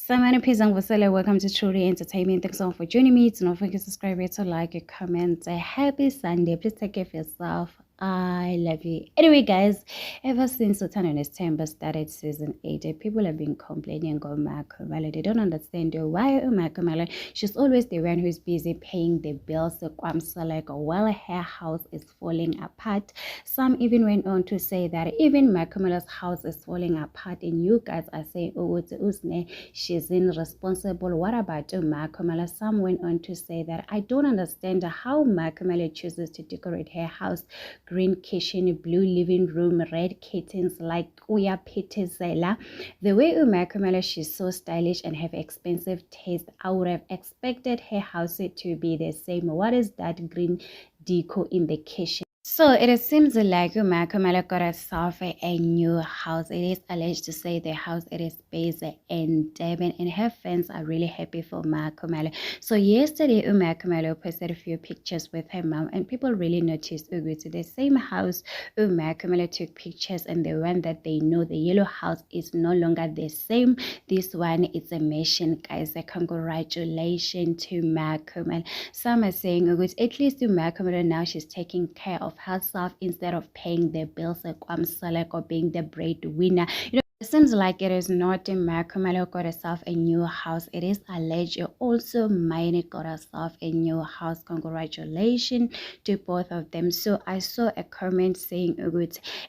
Samana Pizang Vasela, welcome to Truly Entertainment. Thanks so much for joining me. Do not forget to subscribe, to like, comment. Happy Sunday. Please take care of yourself. I love you. Anyway, guys, ever since Sultan and September started season 8, people have been complaining about Makumala. They don't understand why Makumala. She's always the one who's busy paying the bills. Like while her house is falling apart. Some even went on to say that even Makumala's house is falling apart, and you guys are saying, oh, it's Usne, she's irresponsible. What about Makumala? Some went on to say that I don't understand how Makumala chooses to decorate her house. Green kitchen, blue living room, red curtains like Uya Petezela. The way Makumala, she's so stylish and have expensive taste. I would have expected her house to be the same. What is that green deco in the kitchen? So it seems like Makumala got herself a new house. It is alleged to say the house it is based in Durban, and her fans are really happy for Makumala. So yesterday Makumala posted a few pictures with her mom, and people really noticed to the same house Makumala took pictures, and the one that they know, the yellow house, is no longer the same. This one is a mission, guys. Congratulations to Makumala. Some are saying at least Makumala now she's taking care of herself instead of paying the bills or being the breadwinner. It seems like it is not Makumala got herself a new house. It is alleged also Maine got herself a new house. Congratulations to both of them. So I saw a comment saying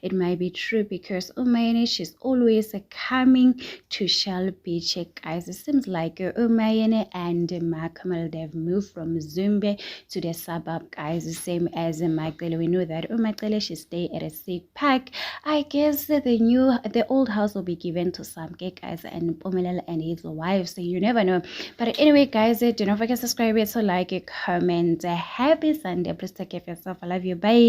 it might be true because Umayene, she's always coming to Shell Beach, guys. It seems like Umayene and Makumala, they've moved from Zumbe to the suburb, guys. The same as Magdalene. We know that Magdalene, she stay at a sick park. I guess the old house will be given to some guys and Pomelel and his wife, so you never know. But anyway, guys, do not forget to subscribe, to like, comment. Happy Sunday. Please take care of yourself. I love you. Bye.